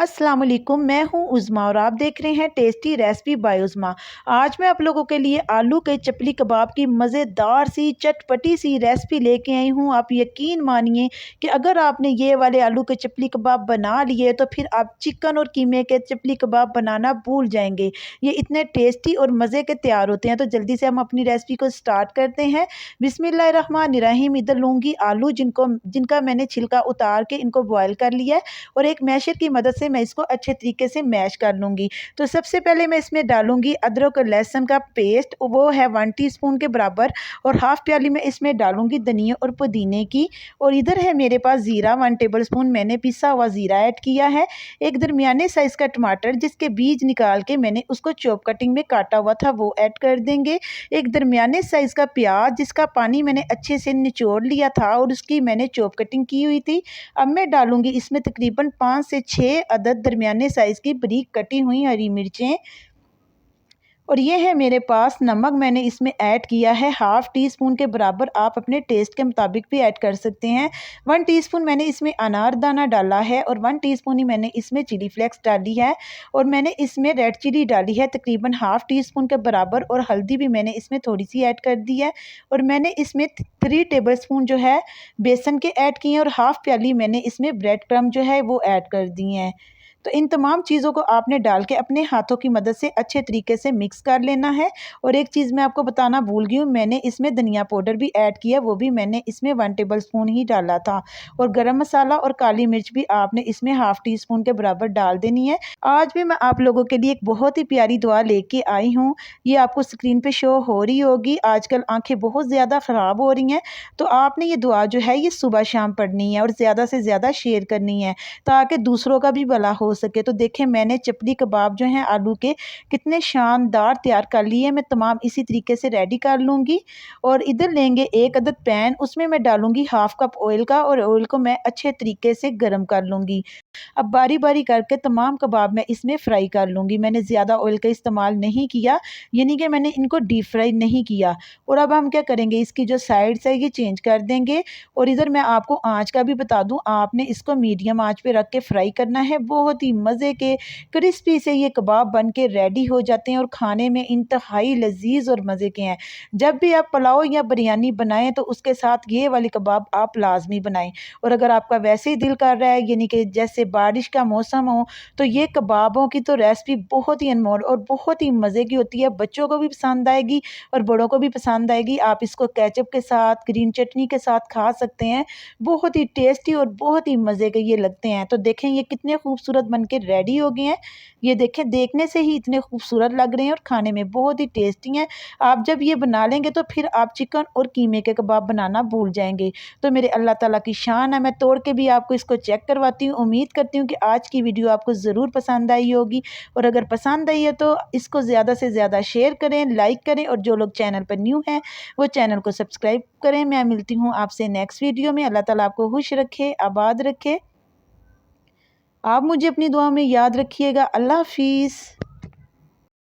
अस्सलाम वालेकुम, मैं हूं उज़मा और आप देख रहे हैं टेस्टी रेसिपी बाय उज़मा। आज मैं आप लोगों के लिए आलू के चपली कबाब की मज़ेदार सी चटपटी सी रेसिपी लेके आई हूं। आप यकीन मानिए कि अगर आपने ये वाले आलू के चपली कबाब बना लिए तो फिर आप चिकन और कीमे के चपली कबाब बनाना भूल जाएंगे। ये इतने टेस्टी और मज़े के तैयार होते हैं। तो जल्दी से हम अपनी रेसिपी को स्टार्ट करते हैं। बिस्मिल्लाहिर्रहमानिर्रहीम। इधर लूँगी आलू जिनका मैंने छिलका उतार के इनको बॉयल कर लिया है और एक मैशर की मदद से मैं इसको अच्छे तरीके से मैश कर लूँगी। तो सबसे पहले मैं इसमें डालूँगी अदरक और लहसुन का पेस्ट, वो है 1 टीस्पून के बराबर, और हाफ़ प्याली में इसमें डालूँगी धनिया और पुदीने की। और इधर है मेरे पास ज़ीरा, 1 टेबलस्पून मैंने पिसा हुआ ज़ीरा ऐड किया है। एक दरमियाने साइज़ का टमाटर जिसके बीज निकाल के मैंने उसको चॉप कटिंग में काटा हुआ था वो ऐड कर देंगे। एक दरमियाने साइज़ का प्याज जिसका पानी मैंने अच्छे से निचोड़ लिया था और उसकी मैंने चॉप कटिंग की हुई थी। अब मैं डालूँगी इसमें तकरीबन 5 से 6 अदद दरमियाने साइज़ की बारीक कटी हुई हरी मिर्चें। और ये है मेरे पास नमक, मैंने इसमें ऐड किया है हाफ़ टी स्पून के बराबर, आप अपने टेस्ट के मुताबिक भी ऐड कर सकते हैं। 1 टीस्पून मैंने इसमें अनारदाना डाला है और 1 टीस्पून ही मैंने इसमें चिली फ्लेक्स डाली है। और मैंने इसमें रेड चिली डाली है तकरीबन हाफ़ टी स्पून के बराबर, और हल्दी भी मैंने इसमें थोड़ी सी ऐड कर दी है। और मैंने इसमें 3 टेबल स्पून जो है बेसन के ऐड किए हैं, और हाफ़ प्याली मैंने इसमें ब्रेड क्रम्ब जो है वो ऐड कर दिए हैं। तो इन तमाम चीज़ों को आपने डाल के अपने हाथों की मदद से अच्छे तरीके से मिक्स कर लेना है। और एक चीज़ मैं आपको बताना भूल गई हूँ, मैंने इसमें धनिया पाउडर भी ऐड किया, वो भी मैंने इसमें 1 टेबल स्पून ही डाला था। और गरम मसाला और काली मिर्च भी आपने इसमें हाफ़ टी स्पून के बराबर डाल देनी है। आज भी मैं आप लोगों के लिए एक बहुत ही प्यारी दुआ लेके आई हूँ। ये आपको स्क्रीन पे शो हो रही होगी। आजकल आँखें बहुत ज़्यादा ख़राब हो रही हैं, तो आपने ये दुआ जो है ये सुबह शाम पढ़नी है और ज़्यादा से ज़्यादा शेयर करनी है ताकि दूसरों का भी भला हो सके। तो देखें मैंने चपली कबाब जो हैं आलू के कितने शानदार तैयार कर लिए हैं। मैं तमाम इसी तरीके से रेडी कर लूँगी। और इधर लेंगे एक अदद पैन, उसमें मैं डालूँगी हाफ़ कप ऑयल का, और ऑयल को मैं अच्छे तरीके से गर्म कर लूँगी। अब बारी बारी करके तमाम कबाब मैं इसमें फ्राई कर लूँगी। मैंने ज़्यादा ऑयल का इस्तेमाल नहीं किया, यानी कि मैंने इनको डीप फ्राई नहीं किया। और अब हम क्या करेंगे, इसकी जो साइड्स है ये चेंज कर देंगे। और इधर मैं आपको आँच का भी बता दूँ, आपने इसको मीडियम आँच पे रख के फ्राई करना है। बहुत ही मज़े के क्रिस्पी से ये कबाब बन के रेडी हो जाते हैं और खाने में इंतहाई लजीज और मज़े के हैं। जब भी आप पुलाव या बिरयानी बनाएं तो उसके साथ ये वाले कबाब आप लाजमी बनाएं। और अगर आपका वैसे ही दिल कर रहा है, यानी कि जैसे बारिश का मौसम हो, तो ये कबाबों की तो रेसिपी बहुत ही अनमोल और बहुत ही मज़े की होती है। बच्चों को भी पसंद आएगी और बड़ों को भी पसंद आएगी। आप इसको केचप के साथ, ग्रीन चटनी के साथ खा सकते हैं। बहुत ही टेस्टी और बहुत ही मज़े के ये लगते हैं। तो देखें ये कितने खूबसूरत बन के रेडी हो गए हैं। ये देखें देखने से ही इतने खूबसूरत लग रहे हैं और खाने में बहुत ही टेस्टी हैं। आप जब ये बना लेंगे तो फिर आप चिकन और कीमे के कबाब बनाना भूल जाएंगे। तो मेरे अल्लाह ताला की शान है, मैं तोड़ के भी आपको इसको चेक करवाती हूँ। उम्मीद करती हूँ कि आज की वीडियो आपको ज़रूर पसंद आई होगी। और अगर पसंद आई है तो इसको ज़्यादा से ज़्यादा शेयर करें, लाइक करें, और जो लोग चैनल पर न्यू हैं वो चैनल को सब्सक्राइब करें। मैं मिलती हूँ आपसे नेक्स्ट वीडियो में। अल्लाह ताला आपको खुश रखे, आबाद रखे। आप मुझे अपनी दुआ में याद रखिएगा। अल्लाह हाफिज़।